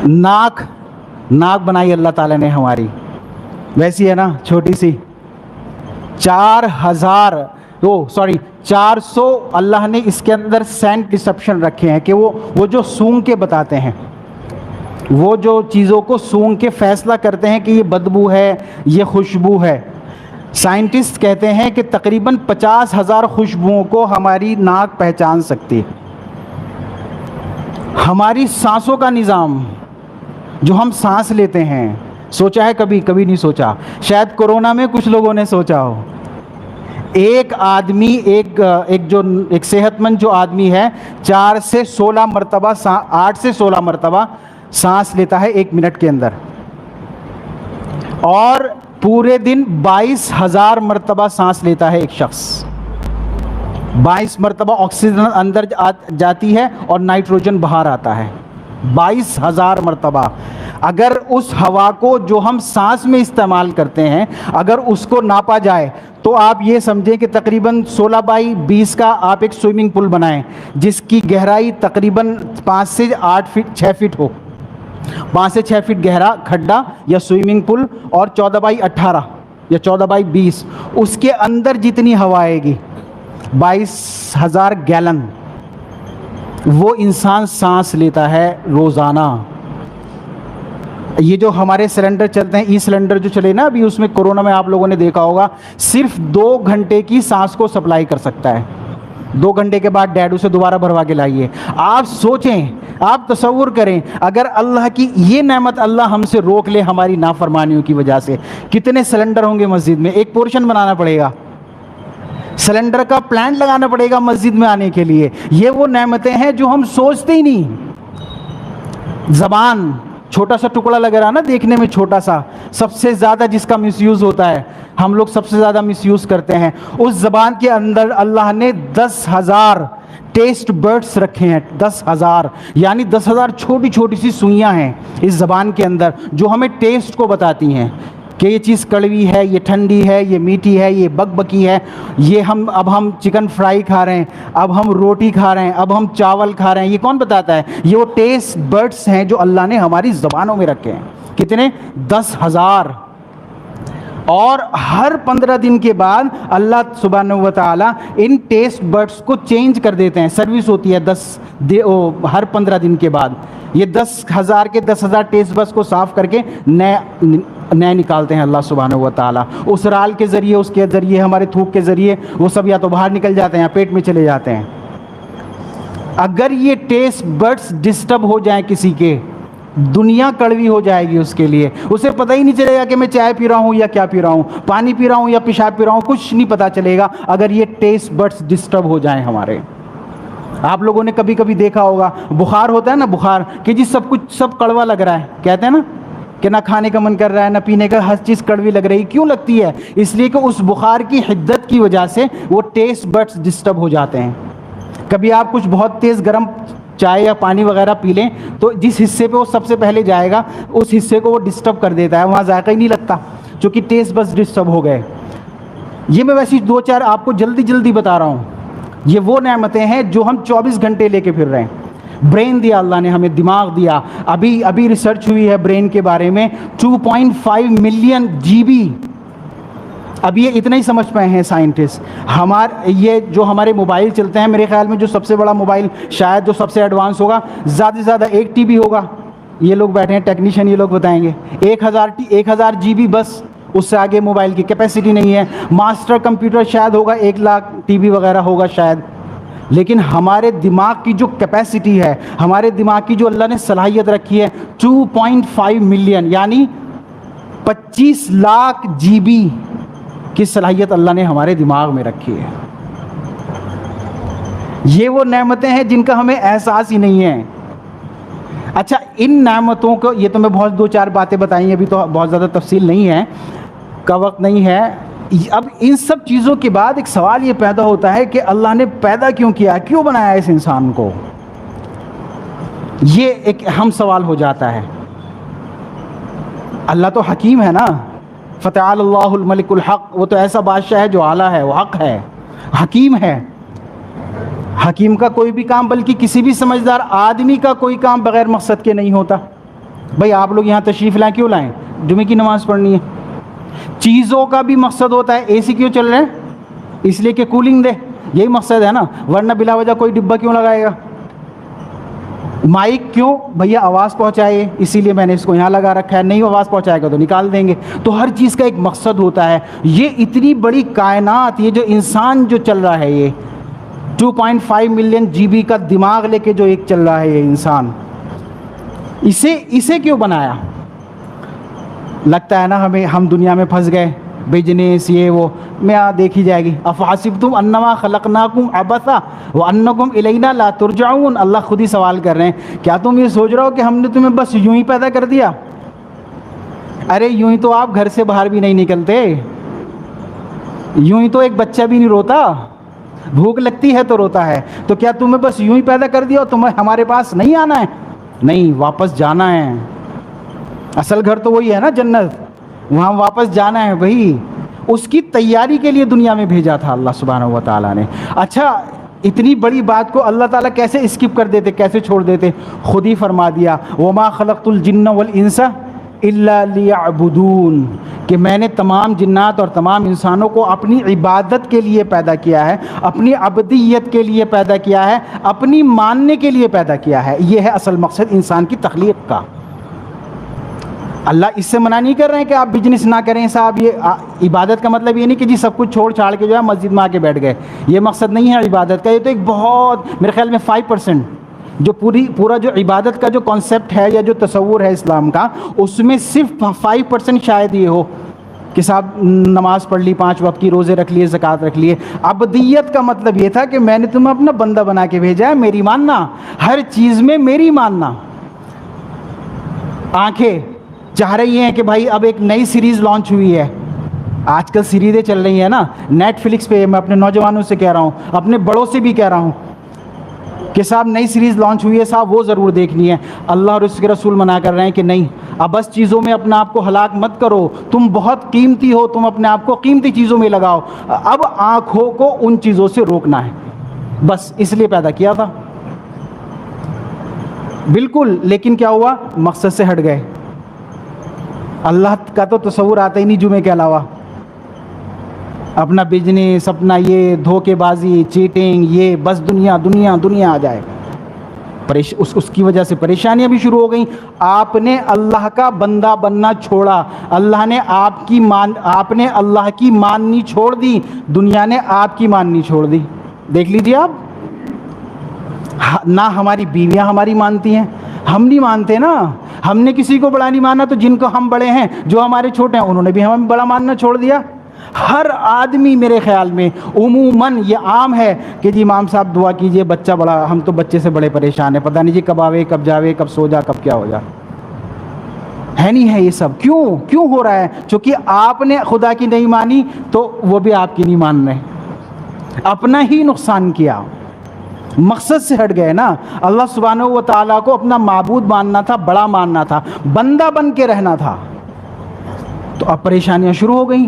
नाक बनाई अल्लाह ताला ने हमारी, वैसी है ना छोटी सी। 400 अल्लाह ने इसके अंदर सेंट रिसेप्शन रखे हैं कि वो जो सूंघ के बताते हैं, वो जो चीज़ों को सूंघ के फैसला करते हैं कि ये बदबू है, ये खुशबू है। साइंटिस्ट कहते हैं कि तकरीबन 50,000 खुशबुओं को हमारी नाक पहचान सकती है। हमारी सांसों का निज़ाम, जो हम सांस लेते हैं, सोचा है कभी? कभी नहीं सोचा। शायद कोरोना में कुछ लोगों ने सोचा हो। एक आदमी, एक सेहतमंद जो आदमी है, 8 से 16 मरतबा सांस लेता है 1 मिनट के अंदर, और पूरे दिन 22,000 मरतबा सांस लेता है एक शख्स। 22 मरतबा ऑक्सीजन अंदर जाती है और नाइट्रोजन बाहर आता है, 22,000 मरतबा। अगर उस हवा को जो हम सांस में इस्तेमाल करते हैं, अगर उसको नापा जाए तो आप ये समझें कि तकरीबन 16 बाई 20 का आप एक स्विमिंग पूल बनाएं, जिसकी गहराई तकरीबन 5 से 6 फीट हो। 5 से 6 फीट गहरा खड्डा या स्विमिंग पूल, और 14 बाई 18 या 14 बाई 20, उसके अंदर जितनी हवा आएगी 22,000 गैलन, वो इंसान सांस लेता है रोज़ाना। ये जो हमारे सिलेंडर चलते हैं, ई सिलेंडर जो चले ना अभी, उसमें कोरोना में आप लोगों ने देखा होगा, सिर्फ 2 घंटे की सांस को सप्लाई कर सकता है। 2 घंटे के बाद डैड उसे दोबारा भरवा के लाइए। आप सोचें, आप तसव्वुर करें, अगर अल्लाह की ये नेमत अल्लाह हमसे रोक ले हमारी नाफरमानियों की वजह से, कितने सिलेंडर होंगे मस्जिद में? एक पोर्शन बनाना पड़ेगा, सिलेंडर का प्लांट लगाना पड़ेगा मस्जिद में आने के लिए। ये वो नेमतें हैं जो हम सोचते ही नहीं। ज़बान, छोटा सा टुकड़ा लग रहा है ना देखने में, छोटा सा, सबसे ज़्यादा जिसका मिसयूज़ होता है, हम लोग सबसे ज़्यादा मिसयूज़ करते हैं। उस ज़बान के अंदर अल्लाह ने 10,000 टेस्ट बर्ड्स रखे हैं। 10,000 यानी 10,000 छोटी छोटी सी सुइयाँ हैं इस ज़बान के अंदर, जो हमें टेस्ट को बताती हैं कि ये चीज़ कड़वी है, ये ठंडी है, ये मीठी है, ये बकबकी है। ये अब हम चिकन फ्राई खा रहे हैं, अब हम रोटी खा रहे हैं, अब हम चावल खा रहे हैं, ये कौन बताता है? ये वो टेस्ट बर्ड्स हैं जो अल्लाह ने हमारी ज़बानों में रखे हैं। कितने? 10,000। और हर 15 दिन के बाद अल्लाह सुब्हानहू व तआला इन टेस्ट बर्ड्स को चेंज कर देते हैं। सर्विस होती है हर 15 दिन के बाद। ये 10,000 के 10,000 टेस्ट बर्ड्स को साफ़ करके नए निकालते हैं अल्लाह सुब्हानहू व तआला। उस राल के ज़रिए, उसके ज़रिए, हमारे थूक के ज़रिए वो सब या तो बाहर निकल जाते हैं या पेट में चले जाते हैं। अगर ये टेस्ट बर्ड्स डिस्टर्ब हो जाएं किसी के, दुनिया कड़वी हो जाएगी उसके लिए। उसे पता ही नहीं चलेगा कि मैं चाय पी रहा हूँ या क्या पी रहा हूँ, पानी पी रहा हूँ या पेशाब पी रहा हूँ, कुछ नहीं पता चलेगा अगर ये टेस्ट बर्ड्स डिस्टर्ब हो जाएं हमारे। आप लोगों ने कभी कभी देखा होगा, बुखार होता है ना, बुखार कि जी सब कड़वा लग रहा है, कहते हैं ना कि ना खाने का मन कर रहा है ना पीने का, हर चीज़ कड़वी लग रही। क्यों लगती है? इसलिए कि उस बुखार की हिद्दत की वजह से वो टेस्ट बर्ड्स डिस्टर्ब हो जाते हैं। कभी आप कुछ बहुत तेज़ गर्म चाय या पानी वगैरह पी लें तो जिस हिस्से पे वो सबसे पहले जाएगा उस हिस्से को वो डिस्टर्ब कर देता है, वहाँ जायका ही नहीं लगता, क्योंकि टेस्ट बस डिस्टर्ब हो गए। ये मैं वैसे 2-4 आपको जल्दी बता रहा हूँ। ये वो नेमतें हैं जो हम 24 घंटे लेके फिर रहे हैं। ब्रेन दिया अल्लाह ने हमें, दिमाग दिया। अभी रिसर्च हुई है ब्रेन के बारे में, 2.5 मिलियन GB। अब ये इतना ही समझ पाए हैं साइंटिस्ट। ये जो हमारे मोबाइल चलते हैं, मेरे ख्याल में जो सबसे बड़ा मोबाइल शायद जो सबसे एडवांस होगा, ज़्यादा से ज़्यादा 1 TB होगा। ये लोग बैठे हैं टेक्नीशियन, ये लोग बताएंगे 1000 GB, बस उससे आगे मोबाइल की कैपेसिटी नहीं है। मास्टर कंप्यूटर शायद होगा 1 लाख TB वगैरह होगा शायद। लेकिन हमारे दिमाग की जो कैपेसिटी है, हमारे दिमाग की जो अल्लाह ने सलाहियत रखी है, 2.5 मिलियन यानी 25 लाख GB की सलाहियत अल्लाह ने हमारे दिमाग में रखी है। ये वो नेमतें हैं जिनका हमें एहसास ही नहीं है। अच्छा, इन नेमतों को, ये तो मैं बहुत 2-4 बातें बताई, अभी तो बहुत ज़्यादा तफसील नहीं है, का वक्त नहीं है। अब इन सब चीज़ों के बाद एक सवाल ये पैदा होता है कि अल्लाह ने पैदा क्यों किया, क्यों बनाया इस इंसान को? ये एक अहम सवाल हो जाता है। अल्लाह तो हकीम है ना, फ़तअल्लाहुल मलिकुल हक़, वो तो ऐसा बादशाह है जो आला है, वो हक़ है, हकीम है। हकीम का कोई भी काम, बल्कि किसी भी समझदार आदमी का कोई काम बग़ैर मकसद के नहीं होता। بھائی آپ لوگ یہاں تشریف لائیں، کیوں لائیں؟ جمعے کی نماز پڑھنی ہے۔ چیزوں کا بھی مقصد ہوتا ہے، اے سی کیوں چل رہے ہیں؟ اس لیے کہ کولنگ دے، یہی مقصد ہے نا، ورنہ بلا وجہ کوئی ڈبہ کیوں لگائے گا؟ مائک کیوں؟ بھیا آواز پہنچائے، اسی لیے میں نے اس کو یہاں لگا رکھا ہے، نہیں آواز پہنچائے گا تو نکال دیں گے۔ تو ہر چیز کا ایک مقصد ہوتا ہے۔ یہ اتنی بڑی کائنات، یہ جو انسان جو چل رہا ہے، یہ 2.5 ملین GB کا دماغ لے کے جو ایک چل رہا ہے یہ انسان، اسے کیوں بنایا؟ لگتا ہے نا ہم دنیا میں پھنس گئے، بزنس یہ وہ میں دیکھی جائے گی۔ افحسبتم انما خلقناکم عبثا وانکم الینا لا ترجعون، اللہ خود ہی سوال کر رہے ہیں، کیا تم یہ سوچ رہے ہو کہ ہم نے تمہیں بس یوں ہی پیدا کر دیا؟ ارے یوں ہی تو آپ گھر سے باہر بھی نہیں نکلتے، یوں ہی تو ایک بچہ بھی نہیں روتا، بھوک لگتی ہے تو روتا ہے۔ تو کیا تمہیں بس یوں ہی پیدا کر دیا اور تمہیں ہمارے پاس نہیں آنا ہے؟ نہیں، واپس جانا ہے۔ اصل گھر تو وہی ہے نا، جنت، وہاں واپس جانا ہے بھائی۔ اس کی تیاری کے لیے دنیا میں بھیجا تھا اللہ سبحانہ و تعالیٰ نے۔ اچھا، اتنی بڑی بات کو اللہ تعالیٰ کیسے اسکپ کر دیتے، کیسے چھوڑ دیتے؟ خود ہی فرما دیا، وَمَا خَلَقْتُ الْجِنَّ وَالْإِنسَ إِلَّا لِيَعْبُدُونَ، کہ میں نے تمام جنات اور تمام انسانوں کو اپنی عبادت کے لیے پیدا کیا ہے، اپنی عبدیت کے لیے پیدا کیا ہے، اپنی ماننے کے لیے پیدا کیا ہے۔ یہ ہے اصل مقصد انسان کی تخلیق کا۔ اللہ اس سے منع نہیں کر رہے ہیں کہ آپ بزنس نہ کریں صاحب، یہ عبادت کا مطلب یہ نہیں کہ جی سب کچھ چھوڑ چھاڑ کے جو ہے مسجد میں آ کے بیٹھ گئے، یہ مقصد نہیں ہے عبادت کا۔ یہ تو ایک بہت، میرے خیال میں 5% جو پورا جو عبادت کا جو کانسیپٹ ہے یا جو تصور ہے اسلام کا، اس میں صرف 5% شاید یہ ہو کہ صاحب نماز پڑھ لی 5 وقت کی، روزے رکھ لیے، زکوٰۃ رکھ لیے۔ عبدیت کا مطلب یہ تھا کہ میں نے تمہیں اپنا بندہ بنا کے بھیجا ہے، میری ماننا، ہر چیز میں میری ماننا۔ آنکھیں چاہ رہی ہیں کہ بھائی اب ایک نئی سیریز لانچ ہوئی ہے، آج کل سیریزیں چل رہی ہیں نا نیٹ فلکس پہ، میں اپنے نوجوانوں سے کہہ رہا ہوں، اپنے بڑوں سے بھی کہہ رہا ہوں کہ صاحب نئی سیریز لانچ ہوئی ہے صاحب، وہ ضرور دیکھنی ہے۔ اللہ اور اس کے رسول منع کر رہے ہیں کہ نہیں، اب بس چیزوں میں اپنا آپ کو ہلاک مت کرو، تم بہت قیمتی ہو، تم اپنے آپ کو قیمتی چیزوں میں لگاؤ۔ اب آنکھوں کو ان چیزوں سے روکنا ہے، بس اس لیے پیدا کیا تھا بالکل۔ لیکن کیا ہوا؟ مقصد سے ہٹ گئے۔ اللہ کا تو تصور آتا ہی نہیں جمعے کے علاوہ، اپنا بزنس، اپنا یہ دھوکے بازی، چیٹنگ، یہ بس دنیا دنیا دنیا آ جائے۔ اس کی وجہ سے پریشانیاں بھی شروع ہو گئیں۔ آپ نے اللہ کا بندہ بننا چھوڑا، اللہ نے آپ نے اللہ کی ماننی چھوڑ دی، دنیا نے آپ کی ماننی چھوڑ دی۔ دیکھ لیجیے آپ، نہ ہماری بیویاں ہماری مانتی ہیں، ہم نہیں مانتے نا۔ ہم نے کسی کو بڑا نہیں مانا تو جن کو ہم بڑے ہیں، جو ہمارے چھوٹے ہیں، انہوں نے بھی ہمیں بڑا ماننا چھوڑ دیا۔ ہر آدمی میرے خیال میں عموماً یہ عام ہے کہ جی امام صاحب دعا کیجئے، بچہ بڑا، ہم تو بچے سے بڑے پریشان ہیں، پتہ نہیں جی کب آوے کب جاوے، کب سو جا کب کیا ہو جا۔ ہے نہیں ہے یہ سب؟ کیوں ہو رہا ہے؟ چونکہ آپ نے خدا کی نہیں مانی تو وہ بھی آپ کی نہیں مان رہے، اپنا ہی نقصان کیا، مقصد سے ہٹ گئے نا۔ اللہ سبحانہ و تعالیٰ کو اپنا معبود ماننا تھا، بڑا ماننا تھا، بندہ بن کے رہنا تھا، تو اب پریشانیاں شروع ہو گئیں۔